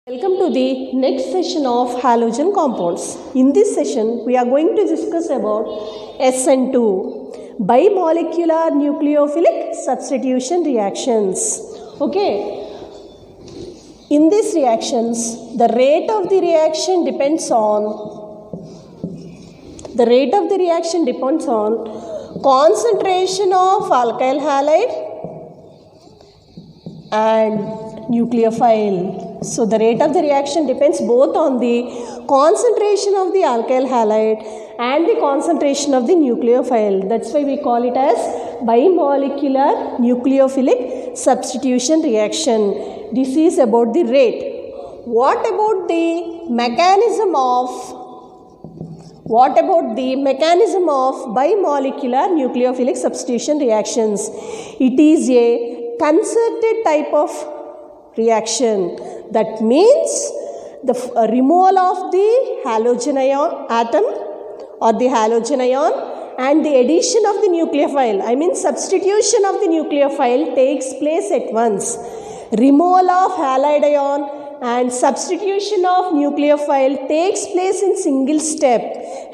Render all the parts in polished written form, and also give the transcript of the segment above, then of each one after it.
Welcome to the next session of halogen compounds. In this session, we are going to discuss about SN2, bimolecular nucleophilic substitution reactions. Okay. In these reactions, the rate of the reaction depends on concentration of alkyl halide and nucleophile. So the rate of the reaction depends both on the concentration of the alkyl halide and the concentration of the nucleophile. That's why we call it as bimolecular nucleophilic substitution reaction. This is about the rate. What about the mechanism of bimolecular nucleophilic substitution reactions? It is a concerted type of reaction. That means the removal of the halogen atom or the halogen ion and the addition of the nucleophile, substitution of the nucleophile takes place at once. Removal of halide ion and substitution of nucleophile takes place in single step.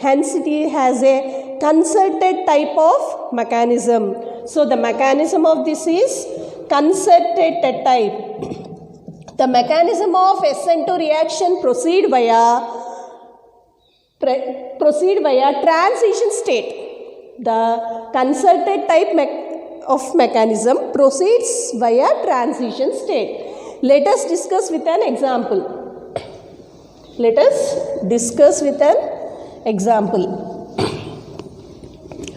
Hence it has a concerted type of mechanism. So the mechanism of this is concerted type. The mechanism of SN2 reaction proceed via transition state. The concerted type of mechanism proceeds via transition state. Let us discuss with an example.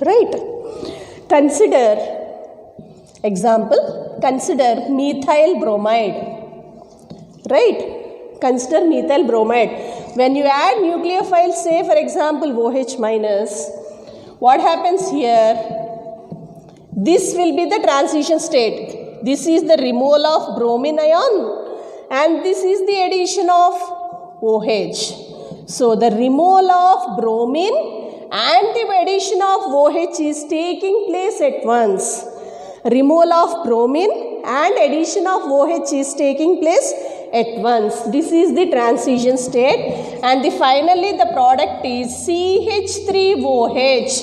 Right. Consider methyl bromide. Right? Consider methyl bromide. When you add nucleophile, say for example OH minus, what happens here? This will be the transition state. This is the removal of bromine ion and this is the addition of OH. So the removal of bromine and the addition of OH is taking place at once. Removal of bromine and addition of OH is taking place at once. This is the transition state, and finally the product is CH3OH,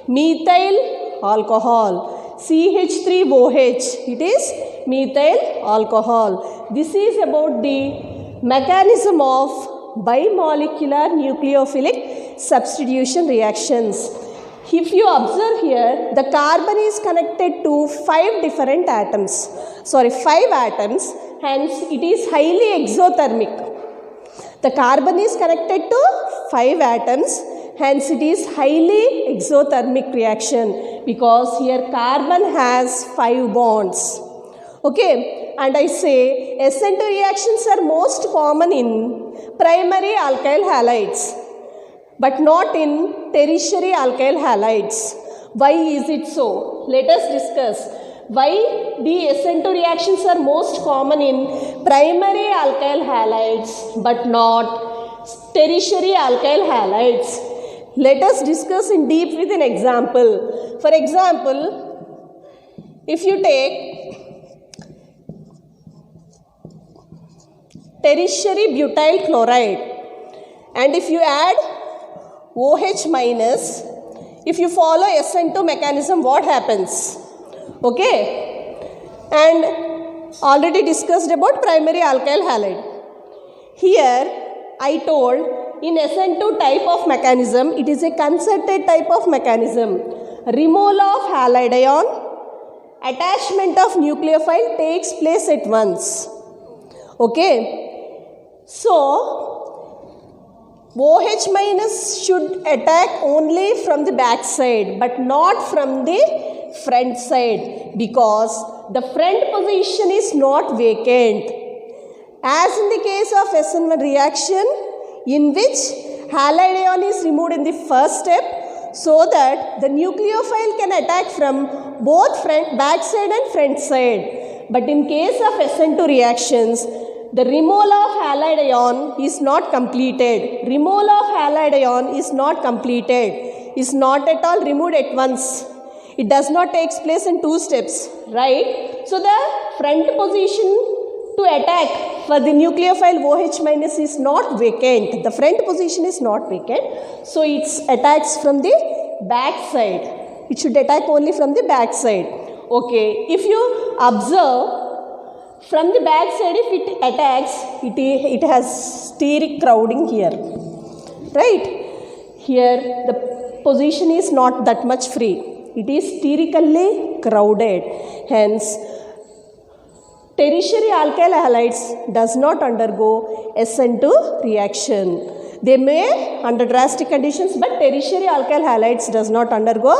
methyl alcohol. CH3OH, it is methyl alcohol. This is about the mechanism of bimolecular nucleophilic substitution reactions. If you observe here, the carbon is connected to 5 atoms, hence it is highly exothermic. The carbon is connected to 5 atoms, hence it is highly exothermic reaction because here carbon has 5 bonds. Okay, and I say SN2 reactions are most common in primary alkyl halides, but not in tertiary alkyl halides. Why is it so? Let us discuss why the SN2 reactions are most common in primary alkyl halides but not tertiary alkyl halides. Let us discuss in deep with an example. For example, if you take tertiary butyl chloride and if you add OH minus, if you follow SN2 mechanism, what happens? Okay, and already discussed about primary alkyl halide. Here I told in SN2 type of mechanism, it is a concerted type of mechanism. Removal of halide ion, attachment of nucleophile takes place at once. Okay, so OH minus should attack only from the back side but not from the front side because the front position is not vacant. As in the case of SN1 reaction in which halide ion is removed in the first step so that the nucleophile can attack from both back side and front side. But in case of SN2 reactions, the removal of halide ion is not completed. Removal of halide ion is not completed, is not at all removed at once. It does not take place in 2 steps, right? So the front position to attack For the nucleophile, OH minus is not vacant. The front position is not vacant. So it's attacks from the back side. It should attack only from the back side. Okay. If you observe, from the back side, if it attacks, it has steric crowding here. Right? Here the position is not that much free. It is sterically crowded. Hence, tertiary alkyl halides does not undergo SN2 reaction. They may under drastic conditions, but tertiary alkyl halides does not undergo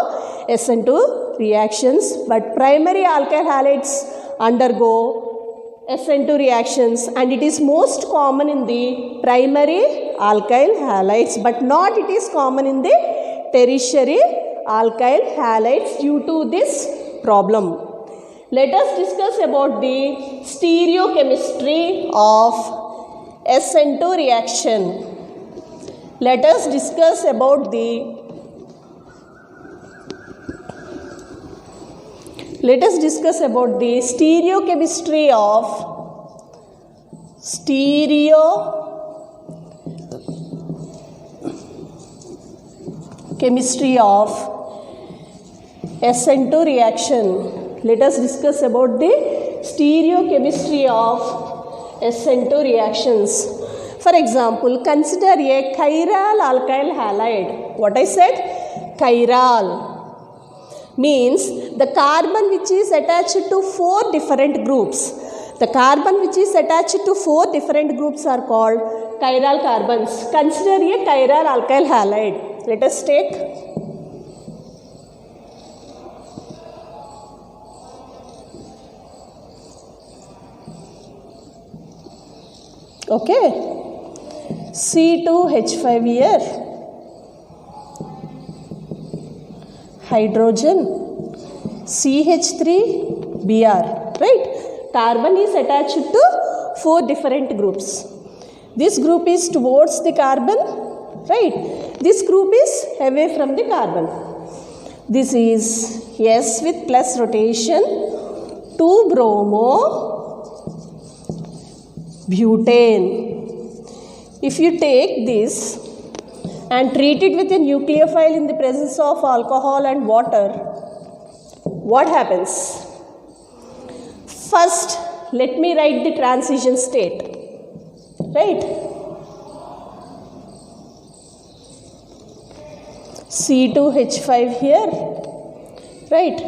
SN2 reactions. But primary alkyl halides undergo SN2 reactions, and it is most common in the primary alkyl halides, but not it is common in the tertiary alkyl halides due to this problem. Let us discuss about the stereochemistry of SN2 reaction. Let us discuss about the stereochemistry of SN2 reaction. Let us discuss about the stereochemistry of SN2 reactions. For example, consider a chiral alkyl halide. What I said? Chiral means the carbon which is attached to 4 different groups. The carbon which is attached to 4 different groups are called chiral carbons. Consider a chiral alkyl halide. Let us take C2H5 here, hydrogen, CH3Br, right? Carbon is attached to 4 different groups. This group is towards the carbon, right? This group is away from the carbon. This is S with plus rotation, 2-bromo, butane. If you take this and treat it with a nucleophile in the presence of alcohol and water, what happens? First, let me write the transition state, right? C2H5 here, right?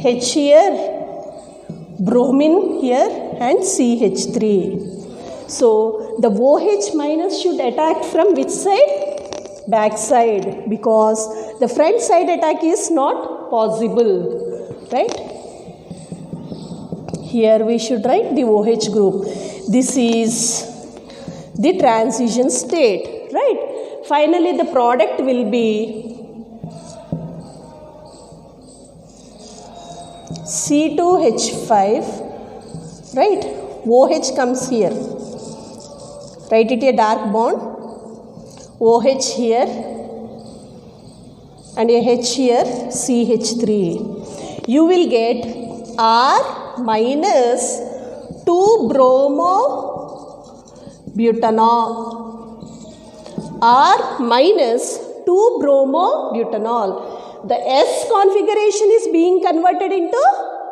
H here, bromine here, and CH3. So, the OH minus should attack from which side? Back side, because the front side attack is not possible, right? Here we should write the OH group. This is the transition state, right? Finally, the product will be C2H5, right? OH comes here. Write it a dark bond. OH here and a H here, CH3. You will get R minus 2-bromo-butanol. R minus 2-bromo-butanol. The S configuration is being converted into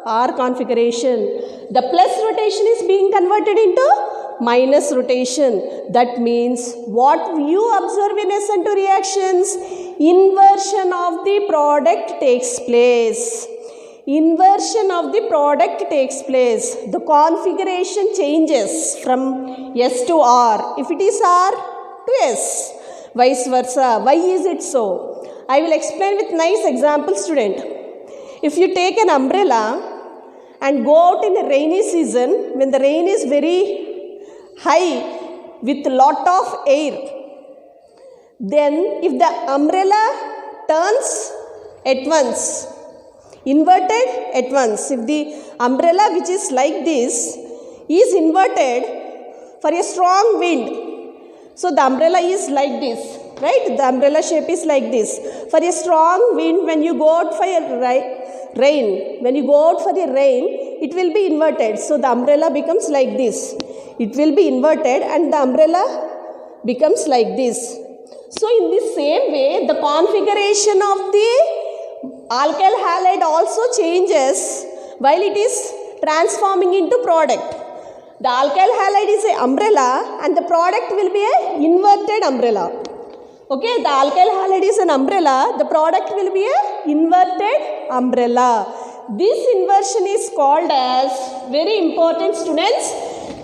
R configuration. The plus rotation is being converted into minus rotation. That means what you observe in SN2 reactions? Inversion of the product takes place. Inversion of the product takes place. The configuration changes from S to R. If it is R to S, vice versa. Why is it so? I will explain with nice example, student. If you take an umbrella and go out in a rainy season, when the rain is very high with lot of air, then if the umbrella turns at once, inverted at once, if the umbrella which is like this is inverted for a strong wind, so the umbrella is like this, right? The umbrella shape is like this. For a strong wind, when you go out for a rain, when you go out for the rain, it will be inverted. So the umbrella becomes like this. It will be inverted and the umbrella becomes like this. So in the same way, the configuration of the alkyl halide also changes while it is transforming into product. The alkyl halide is an umbrella and the product will be an inverted umbrella. Okay, the alkyl halide is an umbrella, the product will be an inverted umbrella. This inversion is called as, very important students,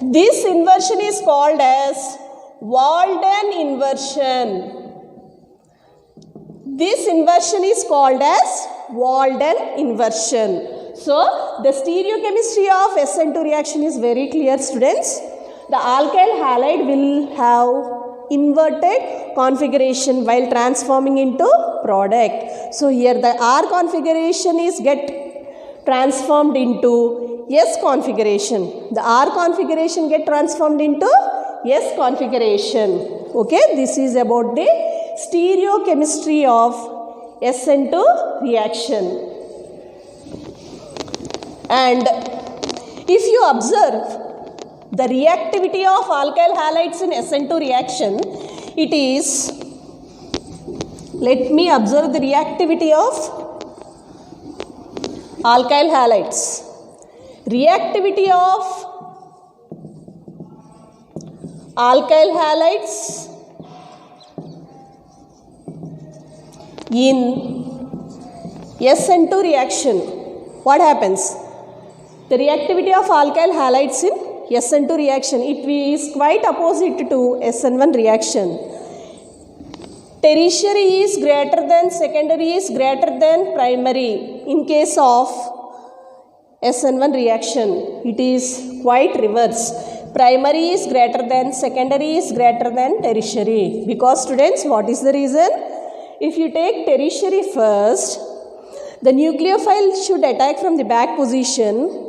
this inversion is called as Walden inversion. This inversion is called as Walden inversion. So, the stereochemistry of SN2 reaction is very clear, students. The alkyl halide will have inverted configuration while transforming into product. So, here the R configuration is get transformed into S configuration. The R configuration get transformed into S configuration. Okay, this is about the stereochemistry of SN2 reaction. And if you observe the reactivity of alkyl halides in SN2 reaction, it is, let me observe the reactivity of alkyl halides. Reactivity of alkyl halides in SN2 reaction. What happens? The reactivity of alkyl halides in SN2 reaction, it is quite opposite to SN1 reaction. Tertiary is greater than secondary is greater than primary in case of SN1 reaction. It is quite reverse. Primary is greater than, secondary is greater than tertiary. Because students, what is the reason? If you take tertiary first, the nucleophile should attack from the back position.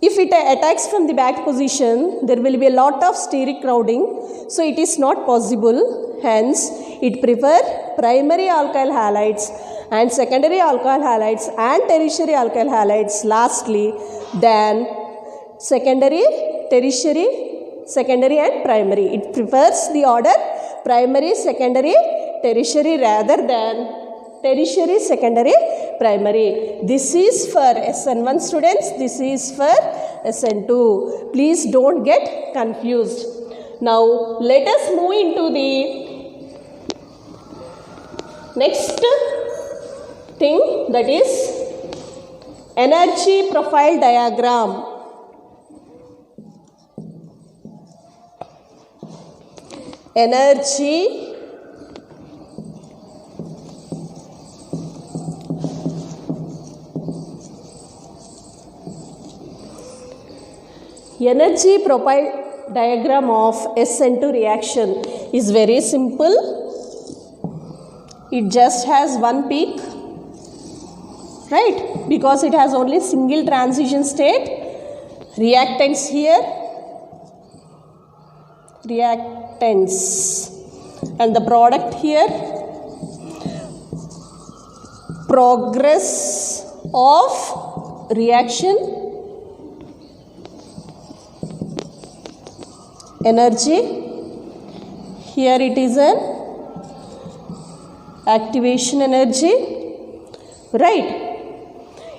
If it attacks from the back position, there will be a lot of steric crowding. So it is not possible. Hence, it prefers primary alkyl halides and secondary alkyl halides and tertiary alkyl halides lastly than secondary, tertiary, secondary and primary. It prefers the order primary, secondary, tertiary rather than tertiary, secondary, primary. This is for SN1 students, this is for SN2. Please don't get confused. Now, let us move into the next thing, that is energy profile diagram. Energy profile diagram of SN2 reaction is very simple. It just has one peak, right? Because it has only single transition state. Reactants here, reactants, and the product here. Progress of reaction, energy, here it is an activation energy, right?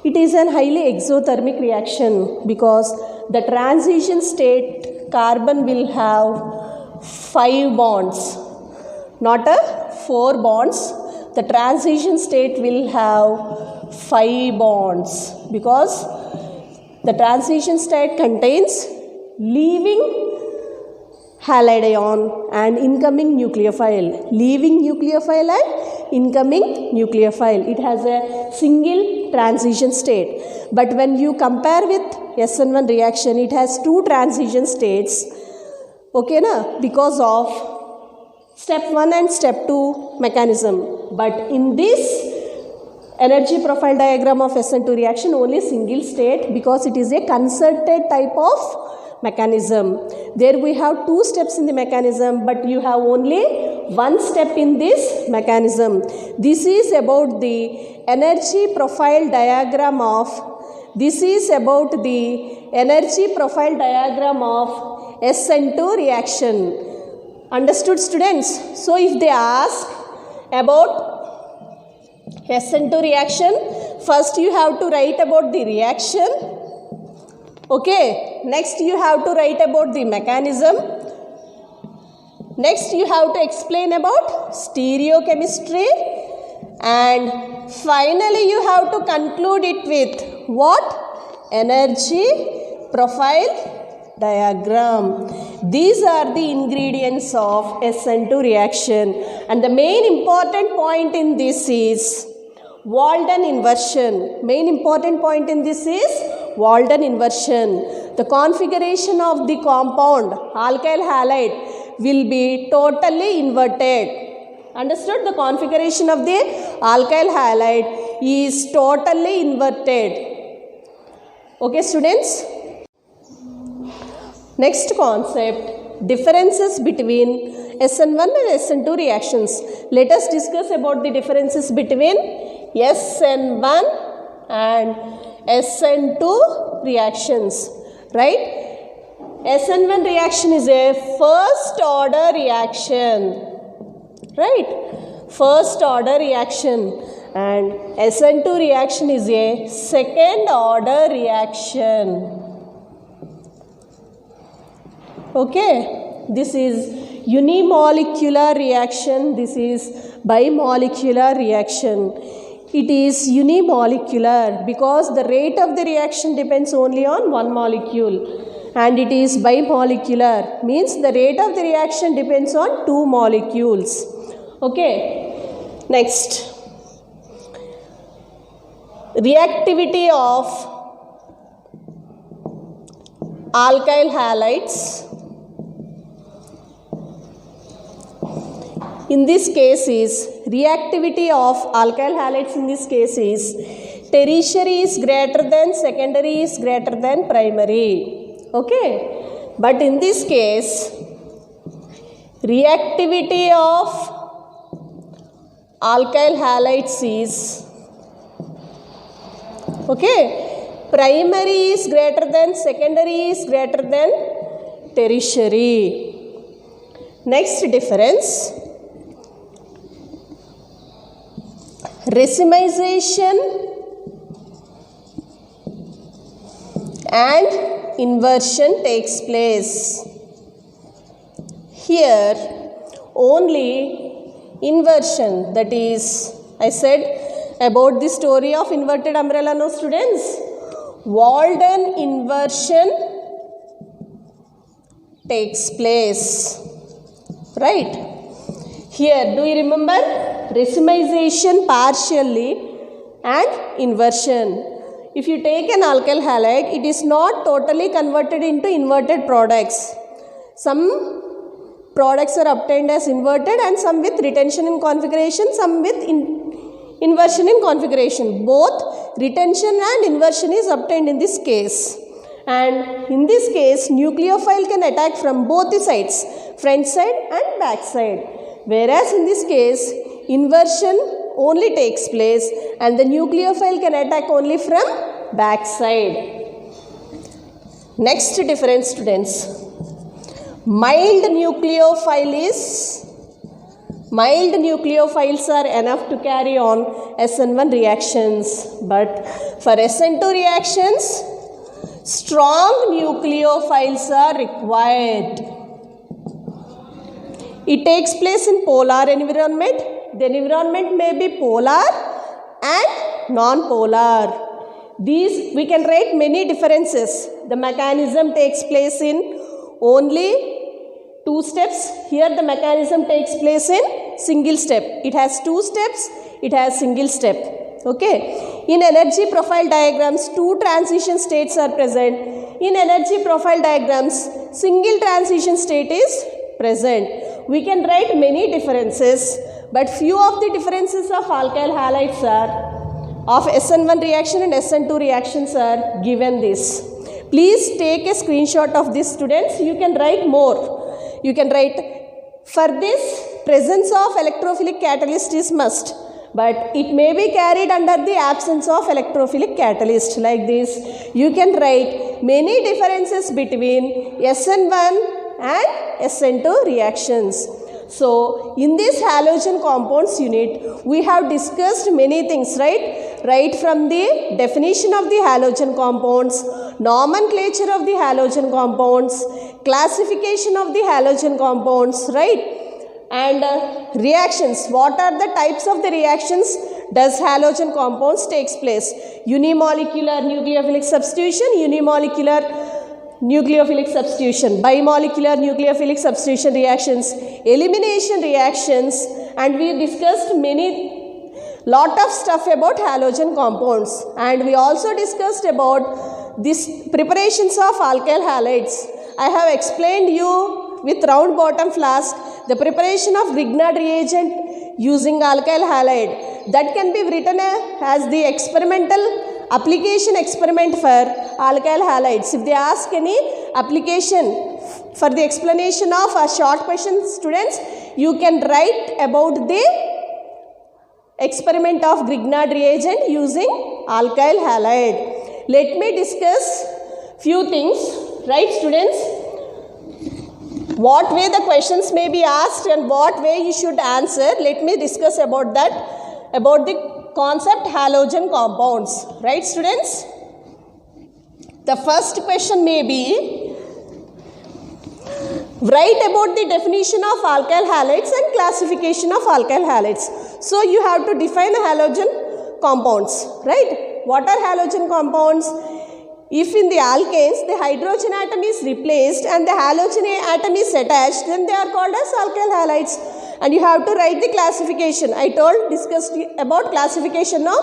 It is an highly exothermic reaction because the transition state carbon will have 5 bonds, not 4 bonds. The transition state will have 5 bonds because the transition state contains leaving halide ion and incoming nucleophile. Leaving nucleophile and incoming nucleophile. It has a single transition state. But when you compare with SN1 reaction, it has 2 transition states. Okay, na? Because of step 1 and step 2 mechanism. But in this energy profile diagram of SN2 reaction, only single state because it is a concerted type of mechanism. There we have 2 steps in the mechanism, but you have only one step in this mechanism. This is about the energy profile diagram of SN2 reaction. Understood, students? So if they ask about SN2 reaction, first you have to write about the reaction. Okay, next you have to write about the mechanism. Next you have to explain about stereochemistry, and finally you have to conclude it with what? Energy profile diagram. These are the ingredients of SN2 reaction, and the main important point in this is Walden inversion. Main important point in this is Walden inversion. The configuration of the compound alkyl halide will be totally inverted. Understood? The configuration of the alkyl halide is totally inverted. Okay, students? Next concept, differences between SN1 and SN2 reactions. Let us discuss about the differences between SN1 and SN2 reactions. Right? SN1 reaction is a first order reaction. Right? First order reaction. And SN2 reaction is a second order reaction. Okay, this is unimolecular reaction, this is bimolecular reaction. It is unimolecular because the rate of the reaction depends only on one molecule, and it is bimolecular means the rate of the reaction depends on two molecules. Okay, next, reactivity of alkyl halides. In this case is reactivity of alkyl halides in this case is tertiary is greater than secondary is greater than primary. Okay, but in this case reactivity of alkyl halides is primary is greater than secondary is greater than tertiary. Next difference, racemization and inversion takes place. Here only inversion, that is, I said about the story of inverted umbrella, no students? Walden inversion takes place. Right? Here, do you remember? Racemization partially and inversion. If you take an alkyl halide, it is not totally converted into inverted products. Some products are obtained as inverted and some with retention in configuration, some with inversion in configuration. Both retention and inversion is obtained in this case. And in this case, nucleophile can attack from both the sides, front side and back side. Whereas in this case, inversion only takes place and the nucleophile can attack only from back side. Next difference, students. Mild nucleophiles are enough to carry on SN1 reactions, but for SN2 reactions, strong nucleophiles are required. It takes place in polar environment. The environment may be polar and non-polar. These we can write many differences. The mechanism takes place in only two steps. Here the mechanism takes place in single step. It has two steps, it has single step. Okay. In energy profile diagrams, two transition states are present. In energy profile diagrams, single transition state is present. We can write many differences, but few of the differences of alkyl halides are of SN1 reaction and SN2 reactions are given this. Please take a screenshot of this, students. You can write more. You can write for this presence of electrophilic catalyst is must, but it may be carried under the absence of electrophilic catalyst. Like this, you can write many differences between SN1 and SN2 reactions. So, in this halogen compounds unit, we have discussed many things, right from the definition of the halogen compounds, nomenclature of the halogen compounds, classification of the halogen compounds, right? And reactions, what are the types of the reactions does halogen compounds takes place? Unimolecular nucleophilic substitution, unimolecular nucleophilic substitution, bimolecular nucleophilic substitution reactions, elimination reactions, and we discussed lot of stuff about halogen compounds, and we also discussed about this preparations of alkyl halides. I have explained you with round bottom flask the preparation of Grignard reagent using alkyl halide. That can be written as the experimental application experiment for alkyl halides. If they ask any application for the explanation of a short question, students, you can write about the experiment of Grignard reagent using alkyl halide. Let me discuss few things, right students? What way the questions may be asked and what way you should answer. Let me discuss about that, about the concept halogen compounds, right students? The first question may be, write about the definition of alkyl halides and classification of alkyl halides. So you have to define halogen compounds, right? What are halogen compounds? If in the alkanes the hydrogen atom is replaced and the halogen atom is attached, then they are called as alkyl halides. And you have to write the classification. I discussed about classification now.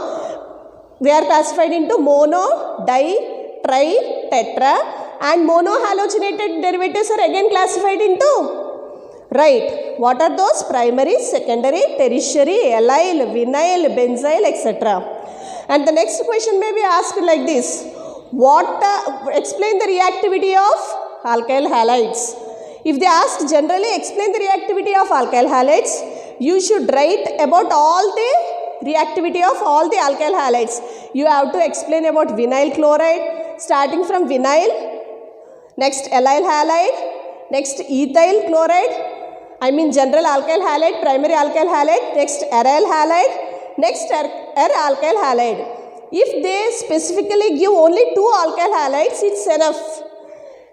They are classified into mono, di, tri, tetra, and monohalogenated derivatives are again classified into, right? What are those? Primary, secondary, tertiary, allyl, vinyl, benzyl, etc. And the next question may be asked like this. Explain the reactivity of alkyl halides. If they ask generally explain the reactivity of alkyl halides, you should write about all the reactivity of all the alkyl halides. You have to explain about vinyl chloride, starting from vinyl, next allyl halide, next ethyl chloride, general alkyl halide, primary alkyl halide, next aryl halide, next alkyl halide. If they specifically give only 2 alkyl halides, it's enough.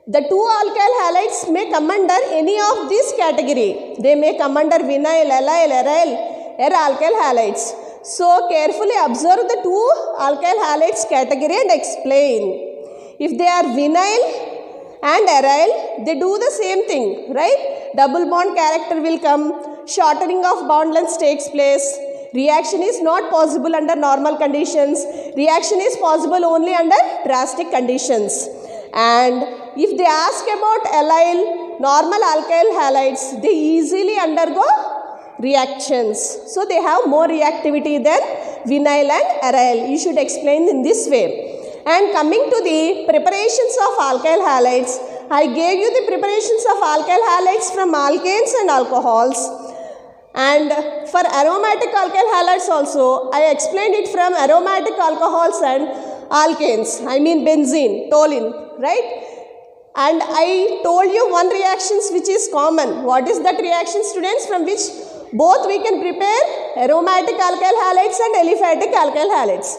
The 2 alkyl halides may come under any of this category. They may come under vinyl, allyl, aryl, alkyl halides. So carefully observe the 2 alkyl halides category and explain. If they are vinyl and aryl, they do the same thing, right? Double bond character will come, shortening of bond length takes place. Reaction is not possible under normal conditions. Reaction is possible only under drastic conditions. And if they ask about allyl, normal alkyl halides, they easily undergo reactions. So they have more reactivity than vinyl and aryl. You should explain in this way. And coming to the preparations of alkyl halides, I gave you the preparations of alkyl halides from alkanes and alcohols. And for aromatic alkyl halides also, I explained it from aromatic alcohols and alkanes, benzene, toluene, right? And I told you one reaction which is common. What is that reaction, students? From which both we can prepare aromatic alkyl halides and aliphatic alkyl halides.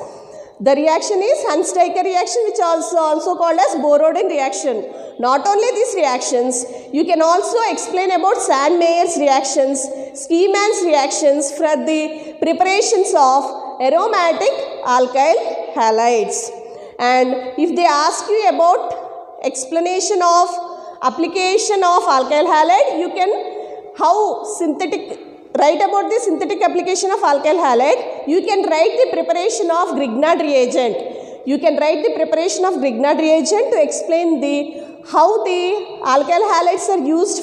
The reaction is Hunt-Steiker reaction, which is also called as Borodin reaction. Not only these reactions, you can also explain about Sand-Meyer's reactions, Skiemann's reactions for the preparations of aromatic alkyl halides. And if they ask you about explanation of application of alkyl halide, you can write about the synthetic application of alkyl halide. You can write the preparation of Grignard reagent. You can write the preparation of Grignard reagent to explain how the alkyl halides are used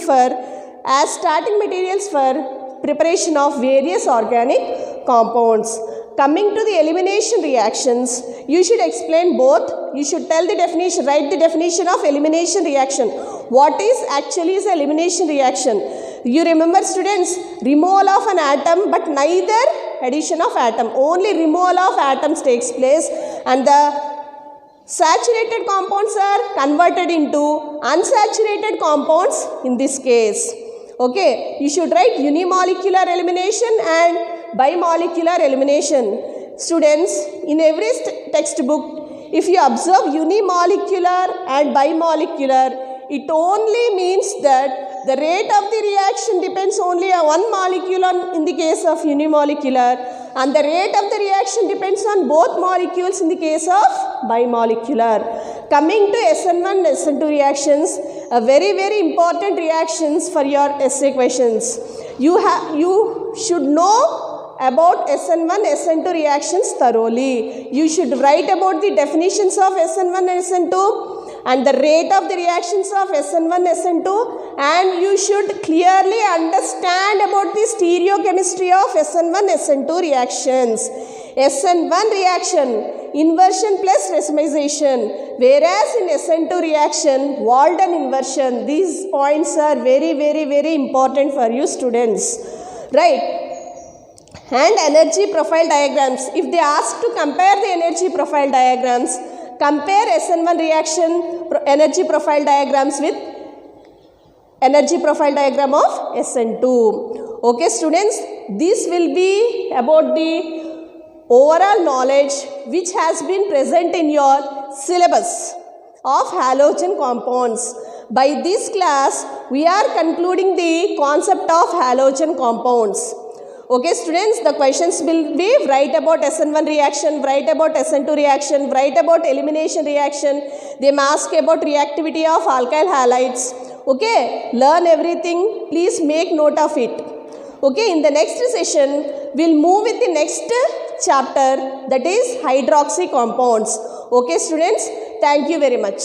as starting materials for preparation of various organic compounds. Coming to the elimination reactions, you should explain both. You should tell the definition, write the definition of elimination reaction. What is actually is elimination reaction? You remember students, removal of an atom but neither addition of atom, only removal of atoms takes place and the saturated compounds are converted into unsaturated compounds in this case. Okay, you should write unimolecular elimination and bimolecular elimination. Students, in every textbook, if you observe unimolecular and bimolecular, it only means that the rate of the reaction depends only on one molecule in the case of unimolecular and the rate of the reaction depends on both molecules in the case of bimolecular. Coming to SN1 and SN2 reactions, a very important reactions for your essay questions. You should know about SN1, SN2 reactions thoroughly. You should write about the definitions of SN1 and SN2 and the rate of the reactions of SN1, SN2 and you should clearly understand about the stereochemistry of SN1, SN2 reactions. SN1 reaction, inversion plus racemization, whereas in SN2 reaction, Walden inversion. These points are very important for you students, right? And energy profile diagrams. If they ask to compare the energy profile diagrams, compare SN1 reaction energy profile diagrams with energy profile diagram of SN2. Okay students, this will be about the overall knowledge which has been present in your syllabus of halogen compounds. By this class, we are concluding the concept of halogen compounds. Okay students, the questions will be write about SN1 reaction, write about SN2 reaction, write about elimination reaction. They may ask about reactivity of alkyl halides. Okay, learn everything. Please make note of it. Okay, in the next session, we'll move with the next chapter, that is hydroxy compounds. Okay students, thank you very much.